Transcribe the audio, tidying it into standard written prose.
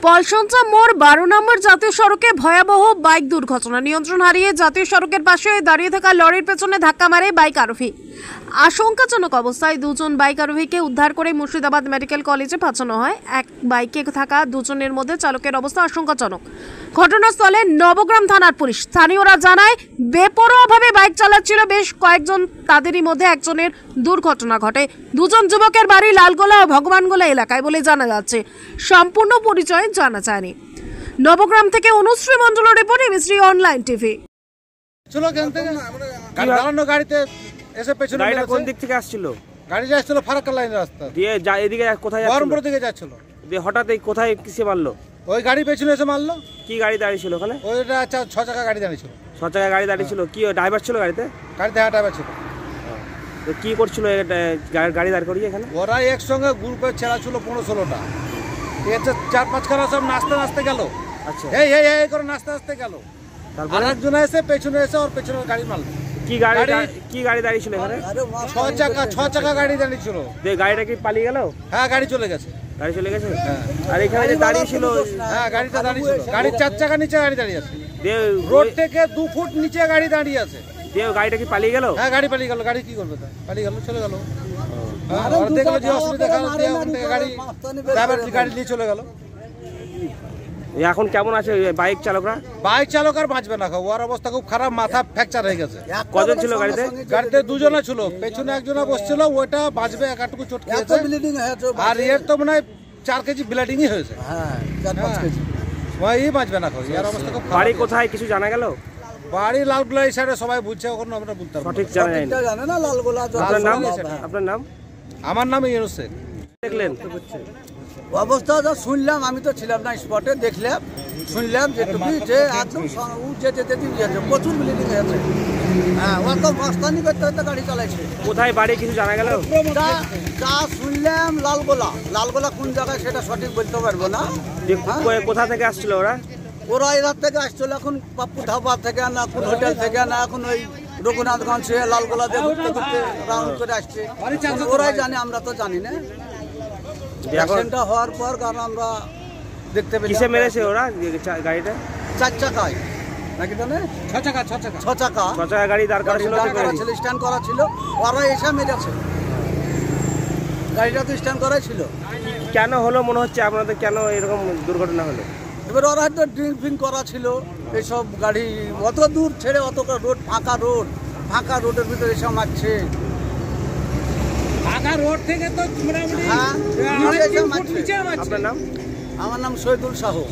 পলসঞ্চা মোড় 12 নম্বর জাতীয় সড়কে ভয়াবহ বাইক দুর্ঘটনা। নিয়ন্ত্রণ হারিয়ে জাতীয় সড়কের পাশে দাঁড়িয়ে থাকা লরির পেছনে ধাক্কা মারে বাইক আরোহী। আশঙ্কাজনক অবস্থায় দুজন বাইক আরোহীকে উদ্ধার করে মুর্শিদাবাদ মেডিকেল কলেজে পাঠানো হয়। এক বাইকে থাকা দুজনের মধ্যে চালকের অবস্থা আশঙ্কাজনক। ঘটনাস্থলে নবগ্রাম থানার পুলিশ। স্থানীয়রা জানায়, বেপরোয়াভাবে বাইক চালাচ্ছিল বেশ কয়েকজন, তাদেরই মধ্যে একজনের দুর্ঘটনা ঘটে। দুজন যুবকের বাড়ি লালগোলা ও ভগবানগোলা এলাকায় বলে জানা যাচ্ছে। সম্পূর্ণ পরিচয় জানা যায়নি। নবগ্রাম থেকে অনুশ্রী মণ্ডলের রিপোর্ট, এমএসডি অনলাইন টিভি। চলো কেন থেকে গাড়িতে এসে পেছনে গাড়িটা কোন দিক থেকে আসছিল? গাড়ি যাচ্ছিল ফারাক্কা লাইনের রাস্তা দিয়ে এদিকে কোথায় যাচ্ছিল? বহরমপুর দিকে যাচ্ছিল। দিয়ে হঠাৎ এই কোথায় কিসে মারলো? ওই গাড়ি পেছনে এসে মারলো। কি গাড়ি দাঁড়িয়ে ছিল ওখানে? ওইটা আচ্ছা 6 চাকা গাড়ি দাঁড়িয়ে ছিল। 6 চাকা গাড়ি দাঁড়িয়ে ছিল। কি ড্রাইভার ছিল গাড়িতে? গাড়িতে হ্যাঁ ড্রাইভার ছিল। তো কি করছিল গাড়ি দাঁড় করিয়ে এখানে? ওরা একসঙ্গে গ্রুপে ছেড়া ছিল 15-16টা। ঠিক আছে, 4-5 খানা সব নাচতে গেল। আচ্ছা, এই করে নাচতে গেল। তারপর একজন এসে পেছনে এসে ওর পেছনে গাড়ি মারলো। কি গাড়ি দাঁড়িয়ে ছিল এখানে? 6 চাকা গাড়ি দাঁড়িয়ে ছিল। দিয়ে গাড়িটা কি পালিয়ে গেল? হ্যাঁ গাড়ি চলে গেছে। হ্যাঁ। আর এখানে যে দাঁড়িয়ে ছিল, হ্যাঁ গাড়িটা দাঁড়িয়ে ছিল। গাড়ির 4 চাকা নিচে গাড়ি দাঁড়িয়ে আছে। রোড থেকে 2 ফুট নিচে গাড়ি দাঁড়িয়ে আছে। দিয়ে গাড়িটা কি পালিয়ে গেল? হ্যাঁ গাড়ি পালিয়ে গেল। গাড়ি কি করবে? পালিয়ে গেল, চলে গেল। দেখলো যে অসুবিধা, গাড়ি ড্রাইভার গাড়ি নিয়ে চলে গেল। এখন কেমন আছে বাইক চালকরা? বাইক চালক আর বাঁচবে না, ওর অবস্থা খুব খারাপ, মাথা ফ্র্যাকচার হয়ে গেছে। কজন ছিল গাড়িতে? গাড়িতে 2 জনা ছিল, পেছনে একজনা বসছিল, ওটা বাঁচবে, একটুকু চোট খেয়েছে। আর এর তো মনে হয় 4 কেজি ব্লিডিংই হয়েছে। হ্যাঁ 4-5 কেজি। ওই বাঁচবে না, এর অবস্থা খুব খারাপ। বাড়ি কোথায় কিছু জানা গেল? বাড়ি লালগোলা এই সাইডে সবাই বুঝছে, ওখানে আমরা বলতে পারবো সঠিক জানা না। লালগোলা। আপনার নাম? আমার নাম ইউনুস শেখ। দেখলেন অবস্থা যা শুনলাম, আমি তো ছিলাম না স্পটে, দেখলাম শুনলাম যেটুকু যে একদম যেতে প্রচুর ব্লিডিং হয়েছে। হ্যাঁ ও তো মস্তানি করতে গাড়ি চালাইছে। কোথায় বাড়ি কিছু জানা গেল? যা শুনলাম লালগোলা কোন জায়গায় সেটা সঠিক বলতে পারবো না। কোথা থেকে আসছিল ওরা এধার থেকে আসছিল, এখন পাপ্পু ধাবা থেকে না কোন হোটেল থেকে না, এখন ওই রঘুনাথগঞ্জ লালগোলা দিয়ে ঘুরতে রাউন্ড করে আসছে। ওরাই জানে, আমরা তো জানি না। অ্যাক্সিডেন্টটা হওয়ার পর কারণ আমরা দেখতে পেলাম। কিসে মেরেছে ওরা গাড়িটা? 4 চাকায় নাকি জানে? 6 চাকা গাড়ি দাঁড় করা ছিল, স্ট্যান্ড করা ছিল। ওরা এসে মেরেছে, গাড়িটা তো স্ট্যান্ড করাই ছিল। কেন হলো মনে হচ্ছে আপনাদের? কেন এরকম দুর্ঘটনা হলো? এবার ওরা হয়তো ড্রিঙ্ক করা ছিল। এইসব গাড়ি অত দূর ছেড়ে, অত রোড ফাঁকা রোডের ভিতরে এসে মারছে। রোড থেকে তো মোটামুটি। হ্যাঁ, আপনার নাম? আমার নাম শহীদুল সাহু।